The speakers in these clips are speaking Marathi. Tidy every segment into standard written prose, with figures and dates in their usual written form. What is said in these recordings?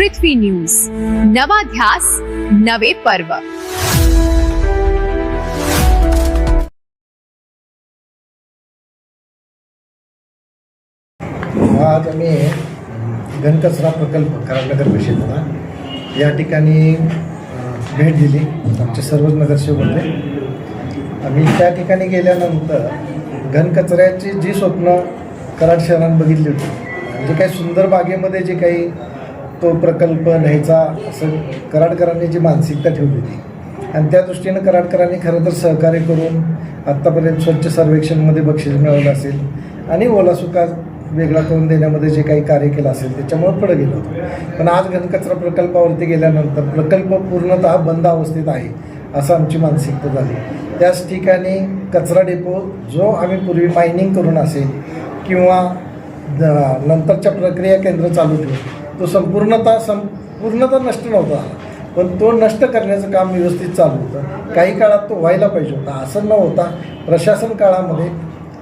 पृथ्वी न्यूज, नवा ध्यास नवे पर्व। आज आम्ही घनकचरा प्रकल्प कराडनगर परिषदेला या ठिकाणी भेट दिली। आमचे सर्वच नगरसेवक होते। आम्ही त्या ठिकाणी गेल्यानंतर घनकचऱ्याची जी स्वप्न कराड शहरात बघितली होती, म्हणजे काही सुंदर बागेमध्ये जे काही तो प्रकल्प न्यायचा असं कराडकरांनी जी मानसिकता ठेवली होती आणि त्या दृष्टीनं कराडकरांनी खरं तर सहकार्य करून आत्तापर्यंत स्वच्छ सर्वेक्षणमध्ये बक्षीस मिळवलं असेल आणि ओलासुका वेगळा करून देण्यामध्ये जे काही कार्य केलं असेल त्याच्यामुळे पुढे गेलो होतो। पण आज घनकचरा प्रकल्पावरती गेल्यानंतर प्रकल्प पूर्णतः बंद अवस्थेत आहे असं आमची मानसिकता झाली। त्याच ठिकाणी कचरा डेपो जो आम्ही पूर्वी मायनिंग करून असेल किंवा नंतरच्या प्रक्रिया केंद्र चालू ठेवून तो पूर्णतः नष्ट नव्हता, पण तो नष्ट करण्याचं काम व्यवस्थित चालू होतं। काही काळात तो व्हायला पाहिजे होता, असं न होता प्रशासन काळामध्ये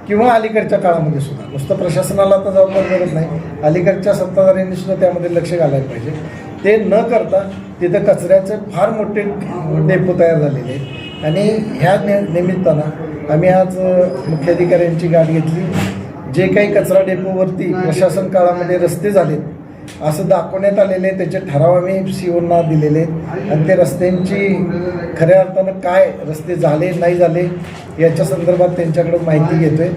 किंवा अलीकडच्या काळामध्ये सुद्धा नुसतं प्रशासनाला तर जबाबदार करत नाही, अलीकडच्या सत्ताधाऱ्यांनी सुद्धा त्यामध्ये लक्ष घालायला पाहिजे। ते न करता तिथं कचऱ्याचे फार मोठे डेपो तयार झालेले आहेत आणि ह्या निमित्तानं आम्ही आज मुख्याधिकाऱ्यांची गाठ घेतली। जे काही कचरा डेपोवरती प्रशासन काळामध्ये रस्ते झालेत असं दाखवण्यात आलेले त्याचे ठराव आम्ही सीओना दिलेले आहेत आणि ते रस्त्यांची खऱ्या अर्थानं काय रस्ते झाले नाही झाले याच्या संदर्भात त्यांच्याकडे माहिती घेतो आहे।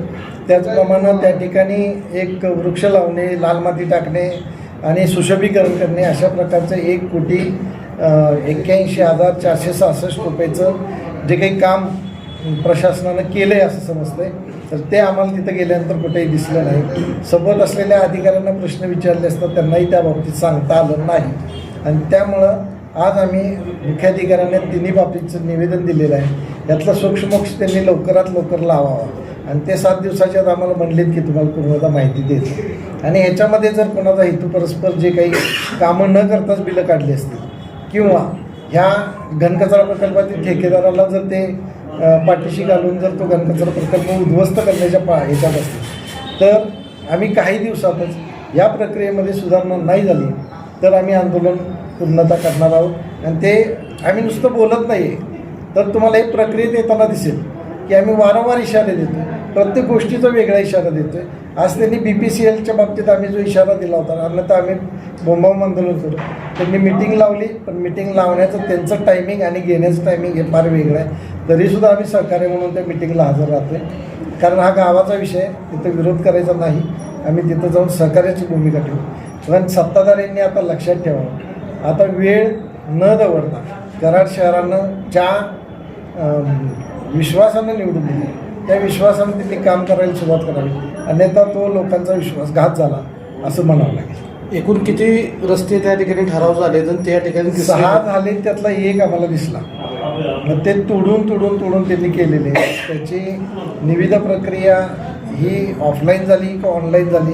त्याचप्रमाणे त्या ठिकाणी एक वृक्ष लावणे, लाल माती टाकणे आणि सुशोभीकरण करणे अशा प्रकारचं 1,81,466 रुपयाचं जे काही काम प्रशासनानं केलं आहे असं समजतं आहे। तर ते आम्हाला तिथं गेल्यानंतर कुठेही दिसलं नाही। सोबत असलेल्या अधिकाऱ्यांना प्रश्न विचारले असता त्यांनाही त्या बाबतीत सांगता आलं नाही आणि त्यामुळं आज आम्ही मुख्याधिकाऱ्यांना तिन्ही बाबतीचं निवेदन दिलेलं आहे। यातलं सूक्ष्मोक्ष त्यांनी लवकरात लवकर लावावा आणि ते 7 दिवसाच्या आत आम्हाला म्हणलेत की तुम्हाला पूर्णतः माहिती देतो आणि ह्याच्यामध्ये जर कोणाचा हेतू परस्पर जे काही कामं न करताच बिलं काढली असतील किंवा ह्या घनकचरा प्रकल्पातील ठेकेदाराला जर ते पाठीशी घालून जर तो घनकचरा प्रकल्प उद्ध्वस्त करण्याच्या ह्याच्यात असतील तर आम्ही काही दिवसातच या प्रक्रियेमध्ये सुधारणा नाही झाली तर आम्ही आंदोलन पूर्णतः करणार आहोत। आणि ते आम्ही नुसतं बोलत नाही आहे, तर तुम्हाला एक प्रक्रियेत येताना दिसेल की आम्ही वारंवार इशारे देतो, प्रत्येक गोष्टीचा वेगळा इशारा देतो आहे। आज त्यांनी BPCLच्या बाबतीत आम्ही जो इशारा दिला होता अन्यथा आम्ही बोंबाबोंब आंदोलन करू। त्यांनी मिटिंग लावली, पण मिटिंग लावण्याचं त्यांचं टायमिंग आणि घेण्याचं टायमिंग हे फार वेगळं आहे। तरीसुद्धा आम्ही सहकार्य म्हणून त्या मिटिंगला हजर राहतो आहे, कारण हा गावाचा विषय आहे, तिथं विरोध करायचा नाही। आम्ही तिथं जाऊन सहकार्याची भूमिका ठेवू। पण सत्ताधाऱ्यांनी आता लक्षात ठेवावं, आता वेळ न दवडता कराड शहरानं ज्या विश्वासानं निवडून दिली त्या विश्वासानं त्यांनी काम करायला सुरुवात करावी, अन्यथा तो लोकांचा विश्वासघात झाला असं म्हणावं लागेल। एकूण किती रस्ते त्या ठिकाणी ठराव झाले तर त्या ठिकाणी 6 झाले, त्यातला एक आम्हाला दिसला। मग ते तोडून त्यांनी केलेले, त्याची निविदा प्रक्रिया ही ऑफलाईन झाली का ऑनलाईन झाली,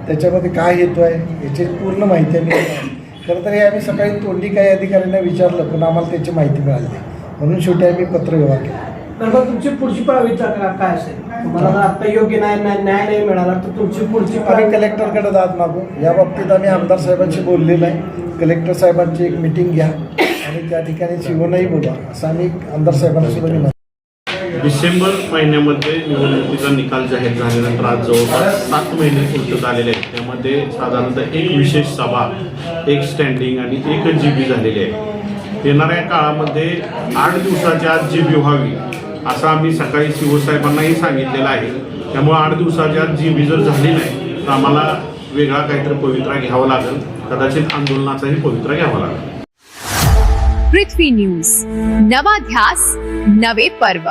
त्याच्यामध्ये काय हेतू आहे याची पूर्ण माहिती आम्ही खरं तर हे आम्ही सकाळी तोंडी काही अधिकाऱ्यांना विचारलं पण आम्हाला त्याची माहिती मिळाली नाही, म्हणून शेवटी आम्ही पत्रव्यवहार केला। तर तुमची पुढची पाळी काय असेल? तुम्हाला जर आता योग्य न्याय नाही मिळाला तर तुमची पुढची आम्ही कलेक्टरकडे दाद मागू। या बाबतीत आम्ही आमदार साहेबांशी बोललेलं आहे। कलेक्टर साहेबांची एक मिटिंग घ्या आणि त्या ठिकाणी सीओनाही बोला असं आम्ही आमदार साहेबांना सुद्धा डिसेंबर महिन्यामध्ये निवडणुकीचा निकाल जाहीर झाल्यानंतर आज जवळपास 7 महिने पूर्ण आलेले आहेत। त्यामध्ये साधारणतः एक विशेष सभा, एक स्टँडिंग आणि एक GB झालेली आहे। येणाऱ्या काळामध्ये 8 दिवसाच्या आत GB व्हावी असं आम्ही सकाळी CO साहेबांनाही सांगितलेलं आहे। त्यामुळे 8 दिवसाच्या आत GB जर झाली नाही तर आम्हाला वेगळा काहीतरी पवित्रा घ्यावा लागेल, कदाचित आंदोलनाचाही पवित्रा घ्यावा लागेल। पृथ्वी न्यूज, नवा ध्यास नवे पर्व।